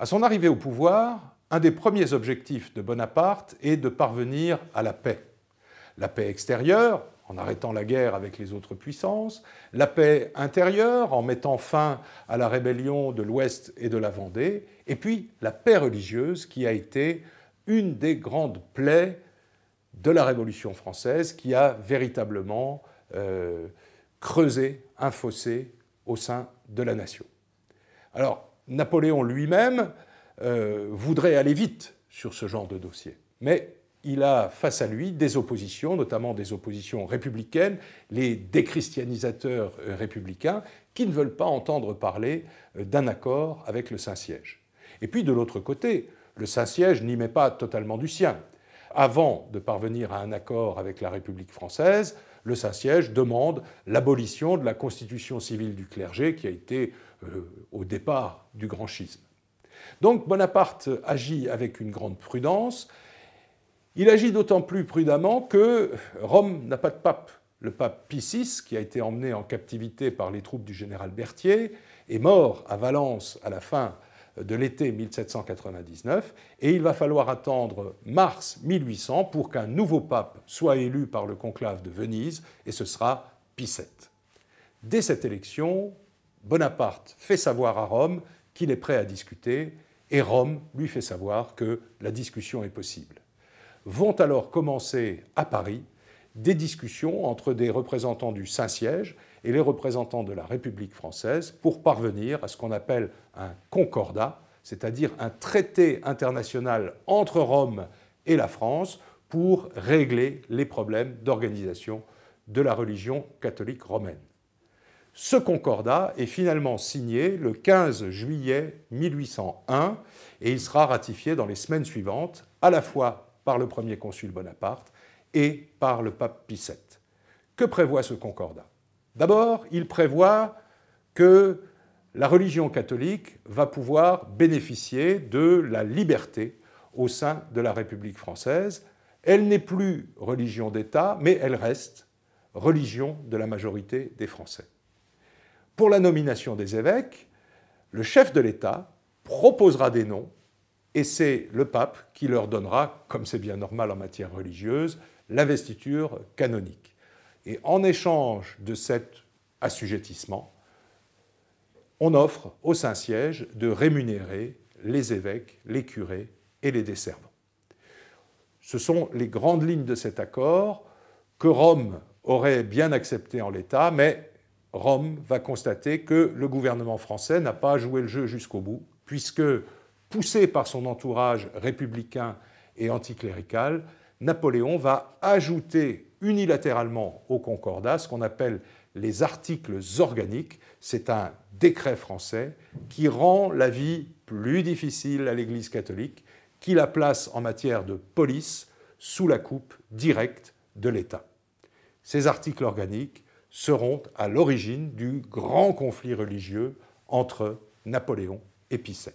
À son arrivée au pouvoir, un des premiers objectifs de Bonaparte est de parvenir à la paix. La paix extérieure, en arrêtant la guerre avec les autres puissances, la paix intérieure, en mettant fin à la rébellion de l'Ouest et de la Vendée, et puis la paix religieuse, qui a été une des grandes plaies de la Révolution française, qui a véritablement creusé un fossé au sein de la nation. Alors, Napoléon lui-même voudrait aller vite sur ce genre de dossier, mais il a face à lui des oppositions, notamment des oppositions républicaines, les déchristianisateurs républicains, qui ne veulent pas entendre parler d'un accord avec le Saint-Siège. Et puis de l'autre côté, le Saint-Siège n'y met pas totalement du sien. Avant de parvenir à un accord avec la République française, le Saint-Siège demande l'abolition de la constitution civile du clergé qui a été au départ du grand schisme. Donc Bonaparte agit avec une grande prudence. Il agit d'autant plus prudemment que Rome n'a pas de pape. Le pape Pie VI, qui a été emmené en captivité par les troupes du général Berthier, est mort à Valence à la fin de l'été 1799, et il va falloir attendre mars 1800 pour qu'un nouveau pape soit élu par le conclave de Venise, et ce sera Pie VII. Dès cette élection, Bonaparte fait savoir à Rome qu'il est prêt à discuter, et Rome lui fait savoir que la discussion est possible. Vont alors commencer à Paris des discussions entre des représentants du Saint-Siège et les représentants de la République française pour parvenir à ce qu'on appelle un concordat, c'est-à-dire un traité international entre Rome et la France pour régler les problèmes d'organisation de la religion catholique romaine. Ce concordat est finalement signé le 15 juillet 1801 et il sera ratifié dans les semaines suivantes, à la fois par le premier consul Bonaparte et par le pape Pie VII. Que prévoit ce concordat? D'abord, il prévoit que la religion catholique va pouvoir bénéficier de la liberté au sein de la République française. Elle n'est plus religion d'État, mais elle reste religion de la majorité des Français. Pour la nomination des évêques, le chef de l'État proposera des noms et c'est le pape qui leur donnera, comme c'est bien normal en matière religieuse, l'investiture canonique. Et en échange de cet assujettissement, on offre au Saint-Siège de rémunérer les évêques, les curés et les desservants. Ce sont les grandes lignes de cet accord que Rome aurait bien accepté en l'état, mais Rome va constater que le gouvernement français n'a pas joué le jeu jusqu'au bout, puisque, poussé par son entourage républicain et anticlérical, Napoléon va ajouter unilatéralement au concordat ce qu'on appelle les articles organiques. C'est un décret français qui rend la vie plus difficile à l'Église catholique, qui la place en matière de police sous la coupe directe de l'État. Ces articles organiques seront à l'origine du grand conflit religieux entre Napoléon et Pie VII.